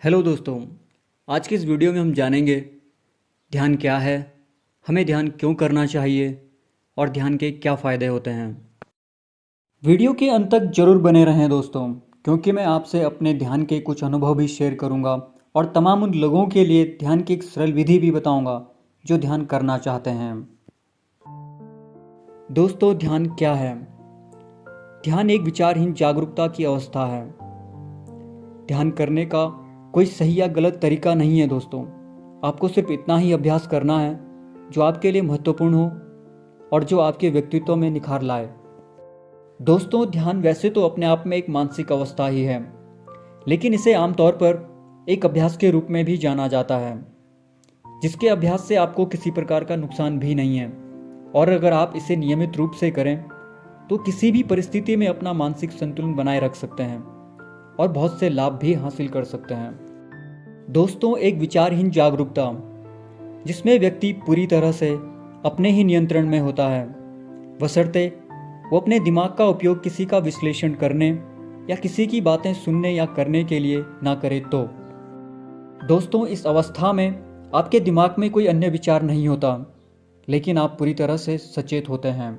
Hello दोस्तों। आज की इस वीडियो में हम जानेंगे ध्यान क्या है, हमें ध्यान क्यों करना चाहिए और ध्यान के क्या फ़ायदे होते हैं। वीडियो के अंत तक ज़रूर बने रहें दोस्तों, क्योंकि मैं आपसे अपने ध्यान के कुछ अनुभव भी शेयर करूंगा और तमाम उन लोगों के लिए ध्यान की एक सरल विधि भी बताऊंगा जो ध्यान करना चाहते हैं। दोस्तों, ध्यान क्या है? ध्यान एक विचारहीन जागरूकता की अवस्था है। ध्यान करने का कोई सही या गलत तरीका नहीं है दोस्तों। आपको सिर्फ इतना ही अभ्यास करना है जो आपके लिए महत्वपूर्ण हो और जो आपके व्यक्तित्व में निखार लाए। दोस्तों, ध्यान वैसे तो अपने आप में एक मानसिक अवस्था ही है, लेकिन इसे आमतौर पर एक अभ्यास के रूप में भी जाना जाता है, जिसके अभ्यास से आपको किसी प्रकार का नुकसान भी नहीं है। और अगर आप इसे नियमित रूप से करें तो किसी भी परिस्थिति में अपना मानसिक संतुलन बनाए रख सकते हैं और बहुत से लाभ भी हासिल कर सकते हैं। दोस्तों, एक विचारहीन जागरूकता जिसमें व्यक्ति पूरी तरह से अपने ही नियंत्रण में होता है, बशर्ते वो अपने दिमाग का उपयोग किसी का विश्लेषण करने या किसी की बातें सुनने या करने के लिए ना करे तो। दोस्तों, इस अवस्था में आपके दिमाग में कोई अन्य विचार नहीं होता, लेकिन आप पूरी तरह से सचेत होते हैं।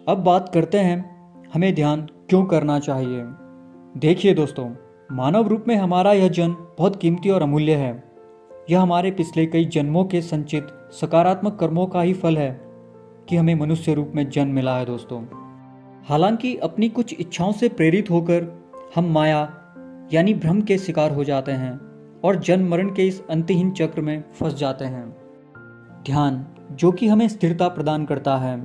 अब बात करते हैं हमें ध्यान क्यों करना चाहिए। देखिए दोस्तों, मानव रूप में हमारा यह जन्म बहुत कीमती और अमूल्य है। यह हमारे पिछले कई जन्मों के संचित सकारात्मक कर्मों का ही फल है कि हमें मनुष्य रूप में जन्म मिला है दोस्तों। हालांकि अपनी कुछ इच्छाओं से प्रेरित होकर हम माया यानी भ्रम के शिकार हो जाते हैं और जन्म मरण के इस अंतहीन चक्र में फंस जाते हैं। ध्यान, जो कि हमें स्थिरता प्रदान करता है,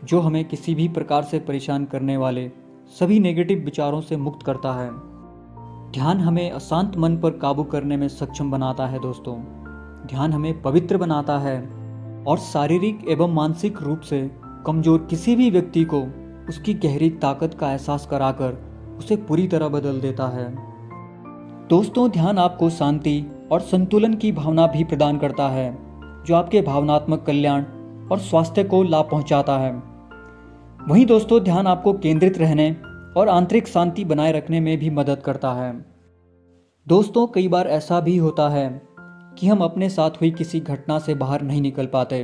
जो हमें किसी भी प्रकार से परेशान करने वाले सभी नेगेटिव विचारों से मुक्त करता है। ध्यान हमें अशांत मन पर काबू करने में सक्षम बनाता है दोस्तों। ध्यान हमें पवित्र बनाता है और शारीरिक एवं मानसिक रूप से कमजोर किसी भी व्यक्ति को उसकी गहरी ताकत का एहसास कराकर उसे पूरी तरह बदल देता है। दोस्तों, ध्यान आपको शांति और संतुलन की भावना भी प्रदान करता है, जो आपके भावनात्मक कल्याण और स्वास्थ्य को लाभ पहुंचाता है। वहीं दोस्तों, ध्यान आपको केंद्रित रहने और आंतरिक शांति बनाए रखने में भी मदद करता है। दोस्तों, कई बार ऐसा भी होता है कि हम अपने साथ हुई किसी घटना से बाहर नहीं निकल पाते,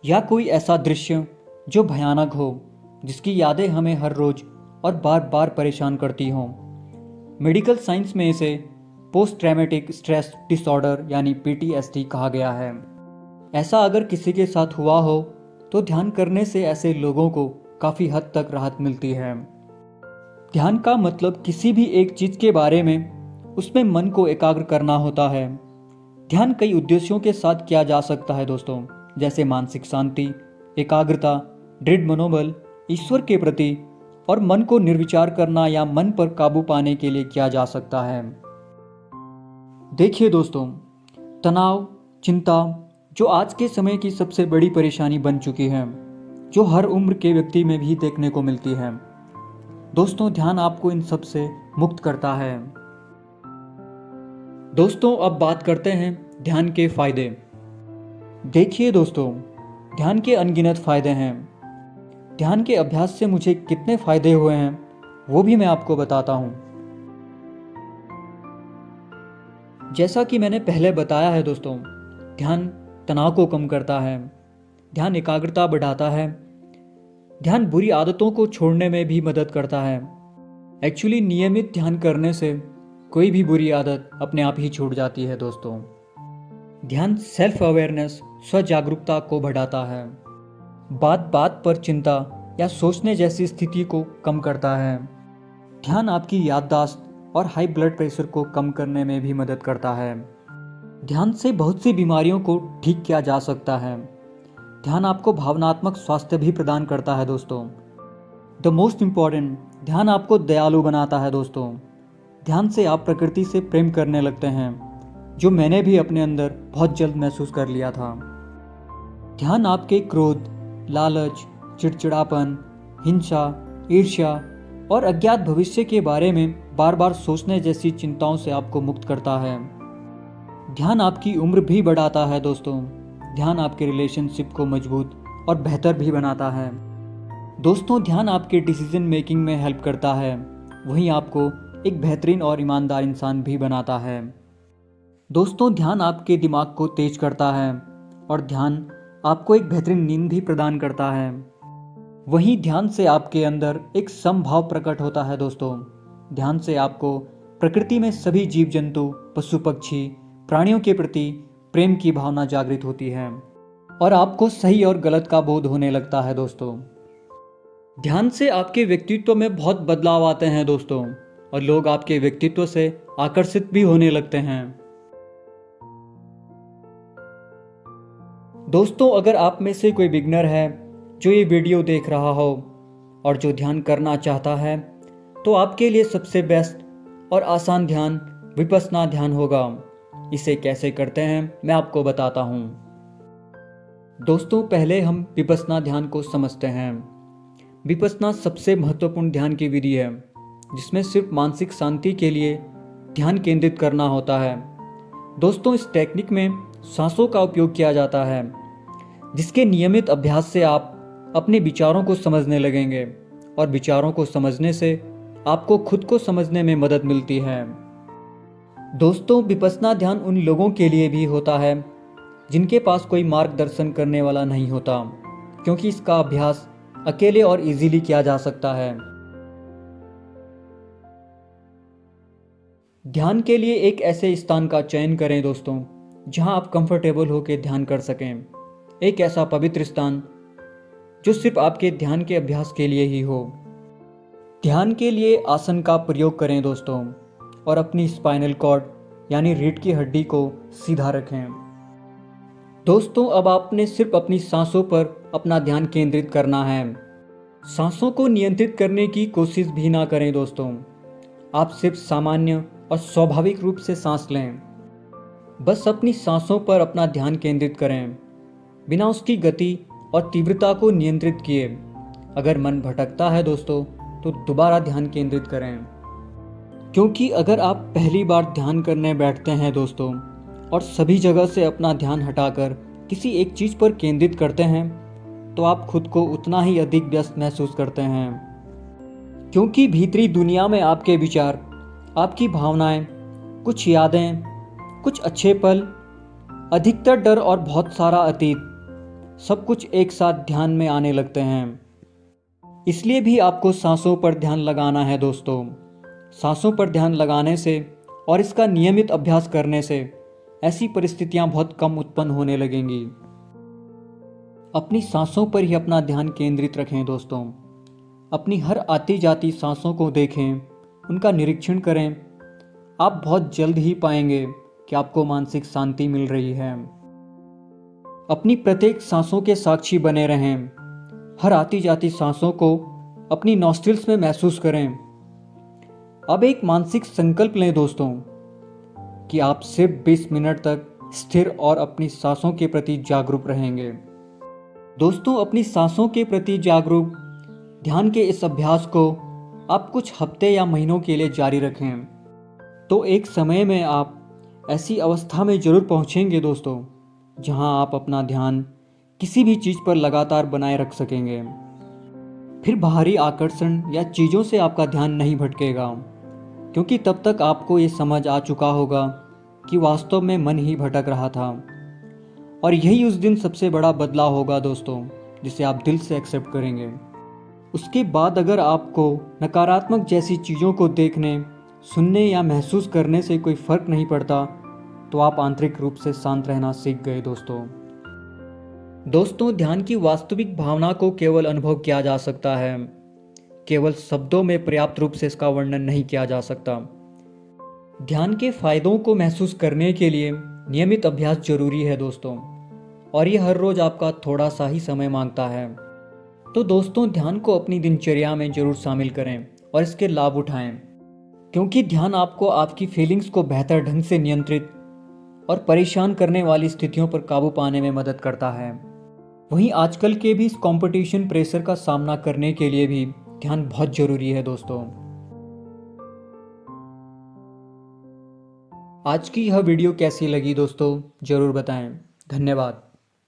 या कोई ऐसा दृश्य जो भयानक हो, जिसकी यादें हमें हर रोज और बार बार परेशान करती हों। मेडिकल साइंस में इसे पोस्ट ट्रॉमेटिक स्ट्रेस डिसऑर्डर यानी PTSD कहा गया है। ऐसा अगर किसी के साथ हुआ हो तो ध्यान करने से ऐसे लोगों को काफ़ी हद तक राहत मिलती है। ध्यान का मतलब किसी भी एक चीज़ के बारे में उसमें मन को एकाग्र करना होता है। ध्यान कई उद्देश्यों के साथ किया जा सकता है दोस्तों, जैसे मानसिक शांति, एकाग्रता, दृढ़ मनोबल, ईश्वर के प्रति और मन को निर्विचार करना या मन पर काबू पाने के लिए किया जा सकता है। देखिए दोस्तों, तनाव, चिंता जो आज के समय की सबसे बड़ी परेशानी बन चुकी है, जो हर उम्र के व्यक्ति में भी देखने को मिलती है। दोस्तों, ध्यान आपको इन सब से मुक्त करता है। दोस्तों, अब बात करते हैं ध्यान के फायदे। देखिए दोस्तों, ध्यान के अनगिनत फायदे हैं। ध्यान के अभ्यास से मुझे कितने फायदे हुए हैं वो भी मैं आपको बताता हूं। जैसा कि मैंने पहले बताया है दोस्तों, ध्यान तनाव को कम करता है, ध्यान एकाग्रता बढ़ाता है, ध्यान बुरी आदतों को छोड़ने में भी मदद करता है। एक्चुअली नियमित ध्यान करने से कोई भी बुरी आदत अपने आप ही छूट जाती है दोस्तों। ध्यान सेल्फ अवेयरनेस, स्व जागरूकता को बढ़ाता है। बात बात पर चिंता या सोचने जैसी स्थिति को कम करता है। ध्यान आपकी याददाश्त और हाई ब्लड प्रेशर को कम करने में भी मदद करता है। ध्यान से बहुत सी बीमारियों को ठीक किया जा सकता है। ध्यान आपको भावनात्मक स्वास्थ्य भी प्रदान करता है दोस्तों। द मोस्ट इम्पॉर्टेंट, ध्यान आपको दयालु बनाता है दोस्तों। ध्यान से आप प्रकृति से प्रेम करने लगते हैं, जो मैंने भी अपने अंदर बहुत जल्द महसूस कर लिया था। ध्यान आपके क्रोध, लालच, चिड़चिड़ापन, हिंसा, ईर्ष्या और अज्ञात भविष्य के बारे में बार बार सोचने जैसी चिंताओं से आपको मुक्त करता है। ध्यान आपकी उम्र भी बढ़ाता है दोस्तों। ध्यान आपके रिलेशनशिप को मजबूत और बेहतर भी बनाता है। दोस्तों, ध्यान आपके डिसीजन मेकिंग में हेल्प करता है। वहीं आपको एक बेहतरीन और ईमानदार इंसान भी बनाता है। दोस्तों, ध्यान आपके दिमाग को तेज करता है और ध्यान आपको एक बेहतरीन नींद भी प्रदान करता है। वहीं ध्यान से आपके अंदर एक समभाव प्रकट होता है दोस्तों। ध्यान से आपको प्रकृति में सभी जीव जंतु, पशु पक्षी, प्राणियों के प्रति प्रेम की भावना जागृत होती है और आपको सही और गलत का बोध होने लगता है दोस्तों। ध्यान से आपके व्यक्तित्व में बहुत बदलाव आते हैं दोस्तों और लोग आपके व्यक्तित्व से आकर्षित भी होने लगते हैं। दोस्तों, अगर आप में से कोई बिगनर है जो ये वीडियो देख रहा हो और जो ध्यान करना चाहता है, तो आपके लिए सबसे बेस्ट और आसान ध्यान विपस्सना ध्यान होगा। इसे कैसे करते हैं मैं आपको बताता हूँ। दोस्तों, पहले हम विपस्सना ध्यान को समझते हैं। विपस्सना सबसे महत्वपूर्ण ध्यान की विधि है जिसमें सिर्फ मानसिक शांति के लिए ध्यान केंद्रित करना होता है। दोस्तों, इस टेक्निक में सांसों का उपयोग किया जाता है जिसके नियमित अभ्यास से आप अपने विचारों को समझने लगेंगे और विचारों को समझने से आपको खुद को समझने में मदद मिलती है। दोस्तों, विपस्सना ध्यान उन लोगों के लिए भी होता है जिनके पास कोई मार्गदर्शन करने वाला नहीं होता, क्योंकि इसका अभ्यास अकेले और इजीली किया जा सकता है। ध्यान के लिए एक ऐसे स्थान का चयन करें दोस्तों जहां आप कंफर्टेबल होकर ध्यान कर सकें। एक ऐसा पवित्र स्थान जो सिर्फ आपके ध्यान के अभ्यास के लिए ही हो। ध्यान के लिए आसन का प्रयोग करें दोस्तों और अपनी स्पाइनल कॉर्ड यानी रीढ़ की हड्डी को सीधा रखें। दोस्तों, अब आपने सिर्फ अपनी सांसों पर अपना ध्यान केंद्रित करना है। सांसों को नियंत्रित करने की कोशिश भी ना करें दोस्तों। आप सिर्फ सामान्य और स्वाभाविक रूप से सांस लें। बस अपनी सांसों पर अपना ध्यान केंद्रित करें बिना उसकी गति और तीव्रता को नियंत्रित किए। अगर मन भटकता है दोस्तों तो दोबारा ध्यान केंद्रित करें, क्योंकि अगर आप पहली बार ध्यान करने बैठते हैं दोस्तों और सभी जगह से अपना ध्यान हटाकर किसी एक चीज़ पर केंद्रित करते हैं तो आप खुद को उतना ही अधिक व्यस्त महसूस करते हैं, क्योंकि भीतरी दुनिया में आपके विचार, आपकी भावनाएं, कुछ यादें, कुछ अच्छे पल, अधिकतर डर और बहुत सारा अतीत, सब कुछ एक साथ ध्यान में आने लगते हैं। इसलिए भी आपको सांसों पर ध्यान लगाना है दोस्तों। सांसों पर ध्यान लगाने से और इसका नियमित अभ्यास करने से ऐसी परिस्थितियां बहुत कम उत्पन्न होने लगेंगी। अपनी सांसों पर ही अपना ध्यान केंद्रित रखें दोस्तों। अपनी हर आती जाती सांसों को देखें, उनका निरीक्षण करें। आप बहुत जल्द ही पाएंगे कि आपको मानसिक शांति मिल रही है। अपनी प्रत्येक सांसों के साक्षी बने रहें। हर आती जाती सांसों को अपनी नॉस्ट्रिल्स में महसूस करें। अब एक मानसिक संकल्प लें दोस्तों कि आप सिर्फ 20 मिनट तक स्थिर और अपनी सांसों के प्रति जागरूक रहेंगे। दोस्तों, अपनी सांसों के प्रति जागरूक ध्यान के इस अभ्यास को आप कुछ हफ्ते या महीनों के लिए जारी रखें तो एक समय में आप ऐसी अवस्था में जरूर पहुंचेंगे दोस्तों जहां आप अपना ध्यान किसी भी चीज़ पर लगातार बनाए रख सकेंगे। फिर बाहरी आकर्षण या चीज़ों से आपका ध्यान नहीं भटकेगा, क्योंकि तब तक आपको ये समझ आ चुका होगा कि वास्तव में मन ही भटक रहा था। और यही उस दिन सबसे बड़ा बदलाव होगा दोस्तों, जिसे आप दिल से एक्सेप्ट करेंगे। उसके बाद अगर आपको नकारात्मक जैसी चीज़ों को देखने, सुनने या महसूस करने से कोई फर्क नहीं पड़ता तो आप आंतरिक रूप से शांत रहना सीख गए दोस्तों। ध्यान की वास्तविक भावना को केवल अनुभव किया जा सकता है, केवल शब्दों में पर्याप्त रूप से इसका वर्णन नहीं किया जा सकता। ध्यान के फायदों को महसूस करने के लिए नियमित अभ्यास जरूरी है दोस्तों, और ये हर रोज आपका थोड़ा सा ही समय मांगता है। तो दोस्तों, ध्यान को अपनी दिनचर्या में जरूर शामिल करें और इसके लाभ उठाएं, क्योंकि ध्यान आपको आपकी फीलिंग्स को बेहतर ढंग से नियंत्रित और परेशान करने वाली स्थितियों पर काबू पाने में मदद करता है। वहीं आजकल के भी इस कंपटीशन प्रेशर का सामना करने के लिए भी ध्यान बहुत जरूरी है दोस्तों। आज की यह वीडियो कैसी लगी दोस्तों, जरूर बताएं। धन्यवाद।